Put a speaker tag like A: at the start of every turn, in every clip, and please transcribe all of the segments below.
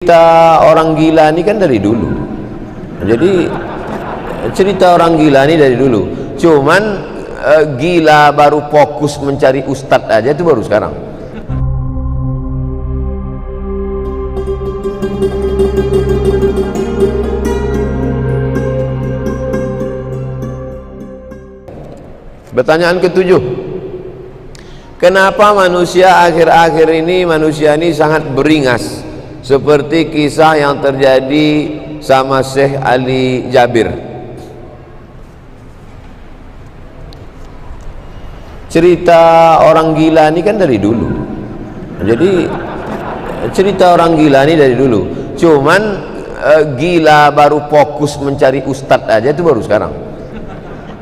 A: cerita orang gila ini kan dari dulu. Jadi cerita orang gila ini dari dulu. Cuman gila baru fokus mencari ustadz aja itu baru sekarang. Pertanyaan ketujuh, kenapa manusia akhir-akhir ini sangat beringas seperti kisah yang terjadi sama Syekh Ali Jabir? Cerita orang gila ini kan dari dulu. Jadi cerita orang gila ini dari dulu. Cuman gila baru fokus mencari ustadz aja itu baru sekarang.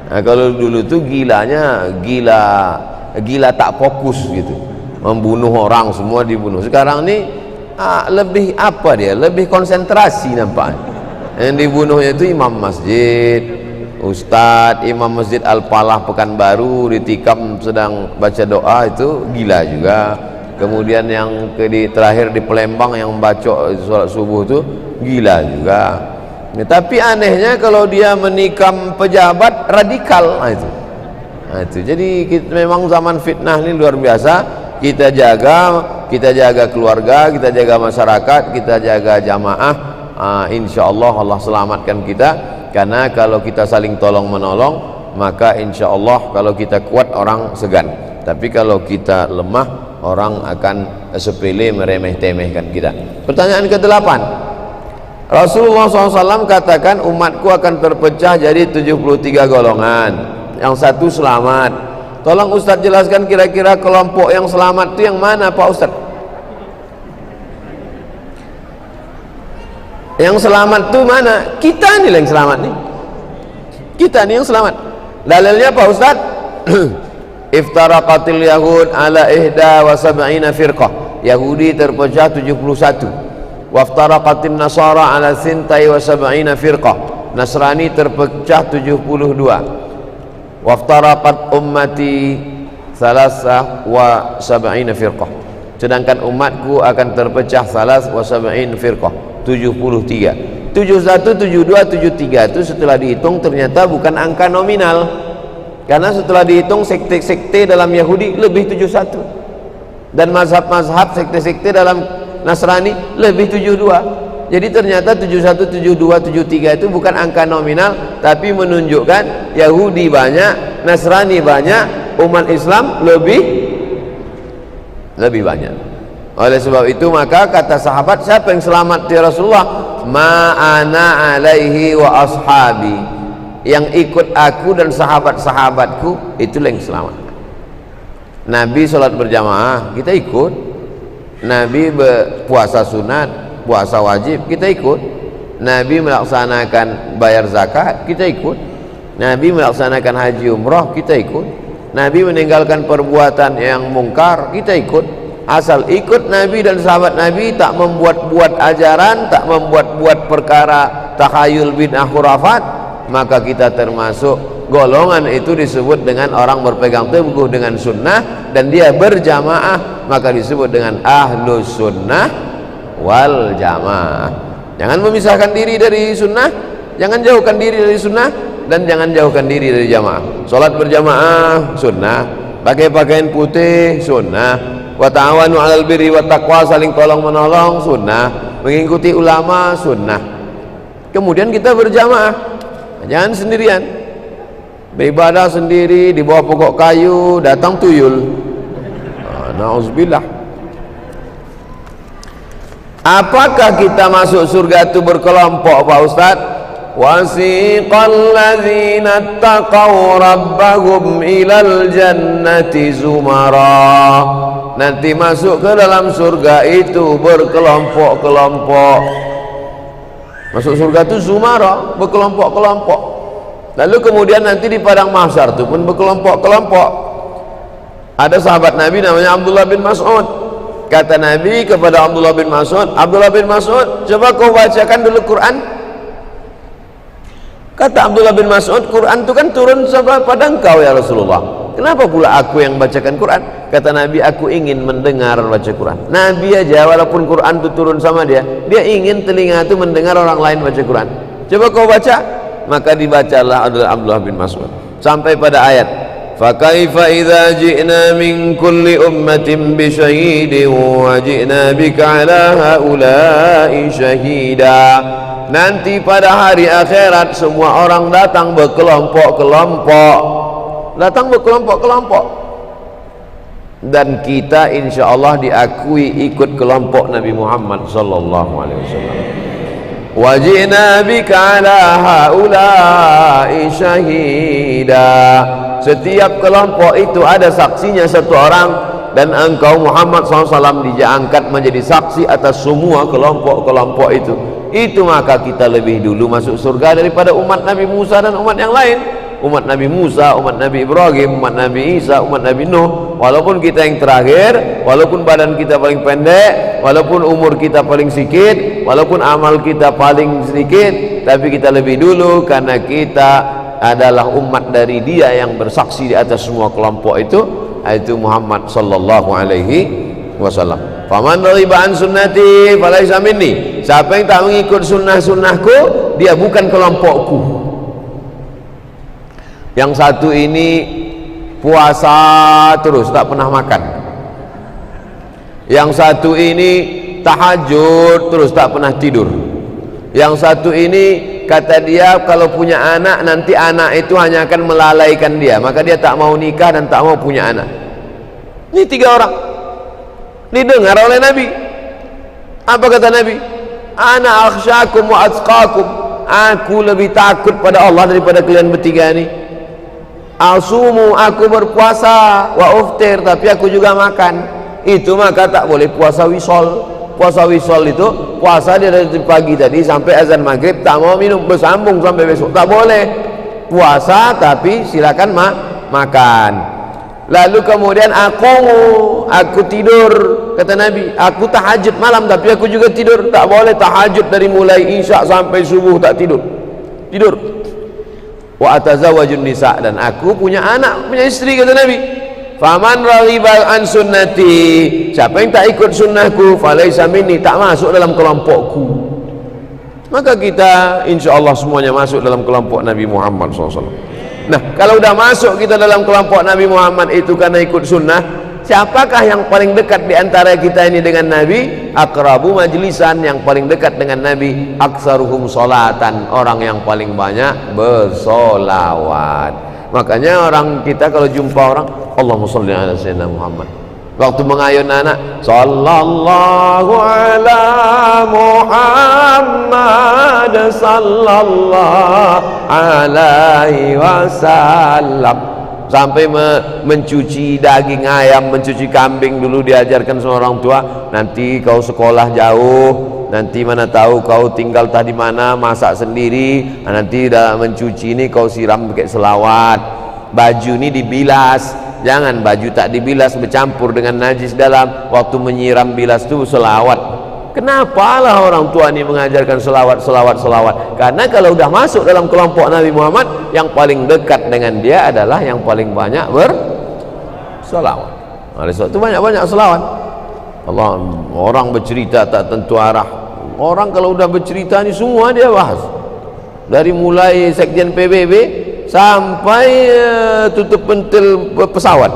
A: Nah, kalau dulu tuh gilanya gila tak fokus gitu, membunuh orang semua dibunuh. Sekarang nih lebih apa dia? Lebih konsentrasi nampaknya. Yang dibunuhnya itu imam masjid, ustadz, imam masjid Al-Falah Pekanbaru ditikam sedang baca doa itu gila juga. Kemudian yang terakhir di Palembang yang membaca sholat subuh itu gila juga. Ya, tapi anehnya kalau dia menikam pejabat radikal, itu. Jadi memang zaman fitnah ini luar biasa. Kita jaga keluarga, kita jaga masyarakat, kita jaga jamaah. Insya Allah Allah selamatkan kita. Karena kalau kita saling tolong menolong, maka insya Allah kalau kita kuat orang segan. Tapi kalau kita lemah, orang akan sepele meremeh-temehkan kita. Pertanyaan ke-8. Rasulullah SAW katakan umatku akan terpecah jadi 73 golongan. Yang satu selamat. Tolong Ustadz jelaskan kira-kira kelompok yang selamat itu yang mana Pak Ustadz? Yang selamat itu mana? Kita nih yang selamat nih. Kita nih yang selamat. Dalilnya Pak Ustadz? Iftaraqatil Yahud ala ihda wa sab'ina firqah. Yahudi terpecah 71. Waftaraqatin Nasara ala sintai wa sab'ina firqah. Nasrani terpecah 72. Waftaraqat ummati thalatha wa sab'ina firqah. Sedangkan umatku akan terpecah thalatha wa sab'in firqah, 73. 71, 72, 73 itu setelah dihitung ternyata bukan angka nominal. Karena setelah dihitung sekte-sekte dalam Yahudi lebih 71. Dan mazhab-mazhab sekte-sekte dalam Nasrani lebih 72. Jadi ternyata 71, 72, 73 itu bukan angka nominal, tapi menunjukkan Yahudi banyak, Nasrani banyak, umat Islam lebih banyak. Oleh sebab itu maka kata sahabat, siapa yang selamat ya Rasulullah? Ma'ana alaihi wa ashabi. Yang ikut aku dan sahabat-sahabatku itulah yang selamat. Nabi sholat berjamaah, kita ikut. Nabi berpuasa sunat, puasa wajib, kita ikut. Nabi melaksanakan bayar zakat, kita ikut. Nabi melaksanakan haji umrah, kita ikut. Nabi meninggalkan perbuatan yang mungkar, kita ikut. Asal ikut Nabi dan sahabat Nabi, tak membuat-buat ajaran, tak membuat-buat perkara takhayul bid'ah khurafat, maka kita termasuk golongan itu disebut dengan orang berpegang teguh dengan sunnah dan dia berjamaah, maka disebut dengan ahlus sunnah wal jamaah. Jangan memisahkan diri dari sunnah, jangan jauhkan diri dari sunnah, dan jangan jauhkan diri dari jamaah. Salat berjamaah sunnah, pakai pakaian putih sunnah, wa ta'awanu 'alal birri wat taqwa, saling tolong menolong sunnah, mengikuti ulama sunnah. Kemudian kita berjamaah, jangan sendirian. Beribadah sendiri di bawah pokok kayu, datang tuyul. Na'udzubillah. Apakah kita masuk surga itu berkelompok Pak Ustaz? Wasiqal ladzina taqaw rabbahum ilal jannati zumara. Nanti masuk ke dalam surga itu berkelompok-kelompok. Masuk surga itu zumara, berkelompok-kelompok. Lalu kemudian nanti di padang mahsyar itu pun berkelompok-kelompok. Ada sahabat Nabi namanya Abdullah bin Mas'ud. Kata Nabi kepada Abdullah bin Mas'ud, Abdullah bin Mas'ud, coba kau bacakan dulu Quran. Kata Abdullah bin Mas'ud, Quran itu kan turun pada engkau ya Rasulullah. kenapa pula aku yang bacakan Quran? Kata Nabi, aku ingin mendengar baca Quran. Nabi aja walaupun Quran itu turun sama dia ingin telinga itu mendengar orang lain baca Quran. Coba kau baca. Maka dibacalah adalah Abdullah bin Mas'ud sampai pada ayat فَكَيْفَ إِذَا جِئْنَا مِنْ كُلِّ أُمَّةٍ بِشَهِيدٍ وَجِئْنَا بِكَ عَلَى هَؤُلَاءِ شَهِيدًا. Nanti pada hari akhirat semua orang datang berkelompok-kelompok, dan kita insya Allah diakui ikut kelompok Nabi Muhammad sallallahu alaihi wasallam. Wajina bika ala haula'i syahida. Setiap kelompok itu ada saksinya satu orang, dan engkau Muhammad SAW diangkat menjadi saksi atas semua kelompok-kelompok itu. Itu maka kita lebih dulu masuk surga daripada umat Nabi Musa dan umat yang lain. Umat Nabi Musa, umat Nabi Ibrahim, umat Nabi Isa, umat Nabi Nuh. Walaupun kita yang terakhir, walaupun badan kita paling pendek, walaupun umur kita paling sedikit, walaupun amal kita paling sedikit, tapi kita lebih dulu karena kita adalah umat dari dia yang bersaksi di atas semua kelompok itu, yaitu Muhammad sallallahu alaihi wasallam. Faman raghiba an sunnati falaysa minni. Siapa yang tak mengikut sunnah-sunnahku, dia bukan kelompokku. Yang satu ini puasa terus tak pernah makan. Yang satu ini tahajud terus tak pernah tidur. Yang satu ini kata dia kalau punya anak nanti anak itu hanya akan melalaikan dia, maka dia tak mau nikah dan tak mau punya anak. Ini tiga orang didengar oleh Nabi. Apa kata Nabi? Ana akhsyakum wa atqakum. Aku lebih takut pada Allah daripada kalian bertiga ini. Asumu, aku berpuasa, wa uftir, tapi aku juga makan. Itu maka tak boleh puasa wisol. Puasa wisol itu puasa dia dari pagi tadi sampai azan maghrib, tak mau minum, bersambung sampai besok, tak boleh. Puasa tapi silakan makan. Lalu kemudian aku tidur, kata Nabi, aku tahajud malam tapi aku juga tidur. Tak boleh tahajud dari mulai isya sampai subuh tak tidur. Wa atazawwajun nisa, dan aku punya anak, punya istri, kata Nabi. Faman raghiba an sunnati, siapa yang tak ikut sunnahku, falaysa minni, tak masuk dalam kelompokku. Maka kita insyaallah semuanya masuk dalam kelompok Nabi Muhammad SAW. Nah, kalau udah masuk kita dalam kelompok Nabi Muhammad itu karena ikut sunnah, siapakah yang paling dekat di antara kita ini dengan Nabi? Aqrabu majlisan, yang paling dekat dengan Nabi. Aksaruhum sholatan, orang yang paling banyak bersolawat. Makanya orang kita kalau jumpa orang, Allahumma sholli ala sayyidina Muhammad. Waktu mengayun anak, sallallahu ala Muhammad sallallahu alaihi wasallam. Sampai mencuci daging ayam, mencuci kambing dulu diajarkan sama orang tua. Nanti kau sekolah jauh, nanti mana tahu kau tinggal tadi mana, masak sendiri. Nanti dah mencuci ini kau siram pakai selawat. Baju ini dibilas, jangan baju tak dibilas bercampur dengan najis dalam. Waktu menyiram bilas tu selawat. Kenapa lah orang tua ini mengajarkan selawat? Karena kalau udah masuk dalam kelompok Nabi Muhammad, yang paling dekat dengan dia adalah yang paling banyak berselawat. Oleh sebab itu banyak-banyak selawat. Allah, orang bercerita tak tentu arah. Orang kalau udah bercerita ni semua dia bahas. Dari mulai sekjen PBB sampai tutup pentil pesawat.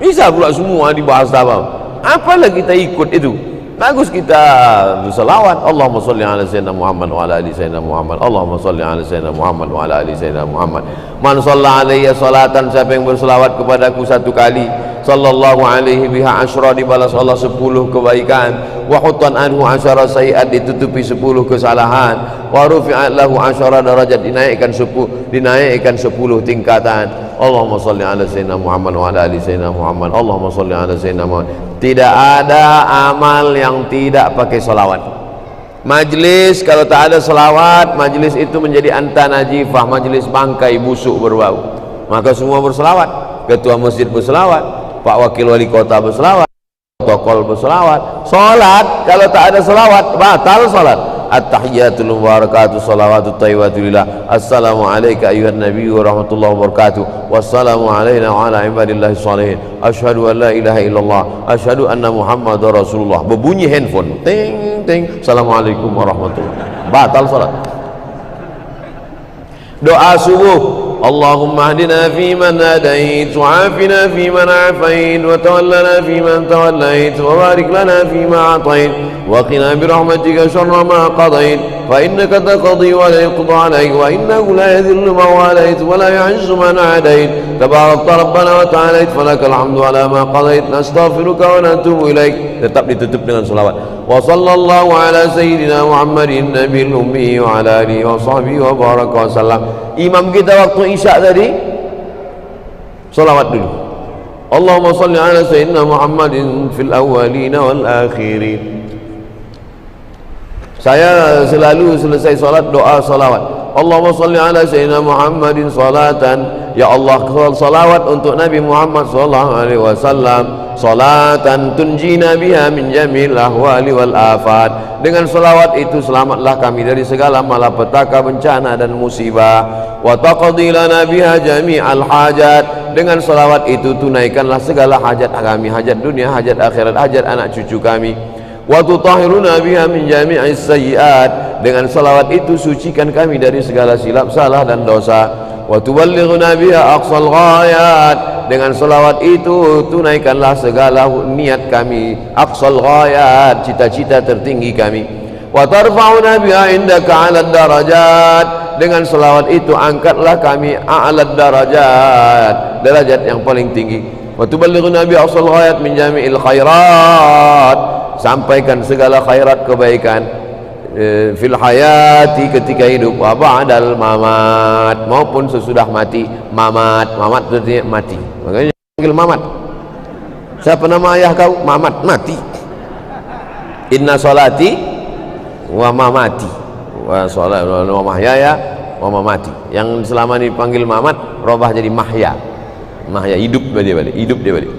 A: Bisa pula semua dibahas apa lagi kita ikut itu. Bagus kita berselawat. Allahumma sholli ala sayyidina Muhammad wa ala ali sayyidina Muhammad. Allahumma sholli ala sayyidina Muhammad wa ala ali sayyidina Muhammad. Man shalla alayya salatan, siapa yang berselawat kepadaku satu kali, sallallahu alaihi biha asyra, dibalas Allah 10 kebaikan. Wa hutan anhu asyara sayiat, ditutupi 10 kesalahan. Wa rufi'at lahu asyara darajat, dinaikkan 10 tingkatan. Allahumma sholli ala sayyidina Muhammad wa ala ali sayyidina Muhammad. Allahumma sholli ala sayyidina Muhammad. Tidak ada amal yang tidak pakai salawat. Majlis kalau tak ada salawat, majlis itu menjadi anta najifah, majlis bangkai busuk berbau. Maka semua berselawat. Ketua masjid berselawat, Pak Wakil Wali Kota berselawat, protokol berselawat. Salat kalau tak ada salawat batal salat. at-tahiyyatul mubarakatuh salawatut thayyibatulillah. Assalamu alayka ayyuhan nabiyyu wa rahmatullahi wa barakatuh. Wassalamu alayna wa ala ibadillahi shalihin. Asyhadu an la ilaha illallah, asyhadu anna Muhammadar Rasulullah. Berbunyi handphone. Ting ting. Assalamualaikum warahmatullahi. Batal salat. Doa subuh. Allahumma hdina fi man hadait, wa afina fi man afait, wa tawallana fi man tawallait, wa barik lana fi ma atait, wa qina bi rahmatika syarra ma qadait, fa innaka taqdi wa la yuqda alayk, wa innahu la yadhillu man walait, wa la yu'izzu man adait, tabarakta rabbana wa ta'alait, falakal hamdu ala ma qadait, nastaghfiruka wa natubu ilaik. Tetap ditutup dengan selawat. Wa sallallahu ala sayyidina Muhammadin nabiyil ummi wa ala alihi wa sahbihi wa baraka wa sallam. Imam kita waktu isya tadi salawat dulu. Allahumma salli ala sayyidina Muhammadin fil awwalin wal akhirin. Saya selalu selesai salat doa salawat. Allahumma salli ala sayyidina Muhammadin salatan, ya Allah salawat untuk Nabi Muhammad sallallahu alaihi wasallam, salatan tunjina biha min jamil ahwali wal afat. Dengan salawat itu selamatlah kami dari segala malapetaka, bencana dan musibah. Wa taqdi lana biha jami'al hajat. Dengan salawat itu tunaikanlah segala hajat kami, hajat dunia, hajat akhirat, hajat anak cucu kami. Wa tutahhiruna biha min jami'is sayyi'at. Dengan salawat itu sucikan kami dari segala silap, salah dan dosa. Wa tuballighuna biha aqsal ghayat. Dengan salawat itu tunaikanlah segala niat kami, aqsal ghayat, cita-cita tertinggi kami. Wa tarfa'una biha indaka 'alad darajat. Dengan salawat itu angkatlah kami a'lad darajat, derajat yang paling tinggi. Wa tuballighuna biha aqsal ghayat min jami'il khairat. Sampaikan segala khairat kebaikan fil hayati, ketika hidup, wa ba'dal mamat, maupun sesudah mati. Mamat, mamat artinya mati. Makanya panggil mamat. Siapa nama ayah kau? Mamat, mati. Inna salati wa mamati wa salat wa mahyaya wa mamati. Yang selama ini panggil mamat robah jadi mahya. Mahya, hidup dia balik, hidup dia balik.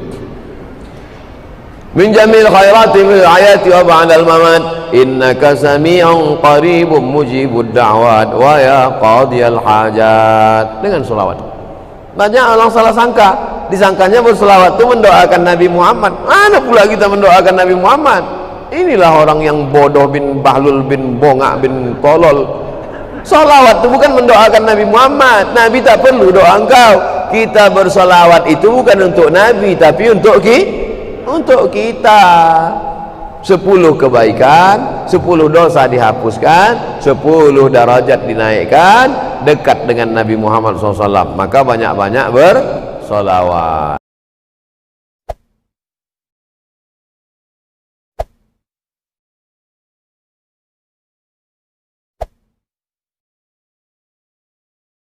A: Min jamil khairati fil hayati wa ba'dal mamat, innaka sami'un qaribun mujibud da'wat wa ya qadiyal hajat. Dengan selawat. Banyak orang salah sangka, disangkanya berselawat itu mendoakan Nabi Muhammad. Mana pula kita mendoakan Nabi Muhammad? Inilah orang yang bodoh bin bahlul bin bongak bin tolol. Salawat itu bukan mendoakan Nabi Muhammad. Nabi tak perlu doa engkau. Kita bersalawat itu bukan untuk Nabi, tapi untuk kita. 10 kebaikan, 10 dosa dihapuskan, 10 darajat dinaikkan, dekat dengan Nabi Muhammad SAW. Maka banyak-banyak bersalawat.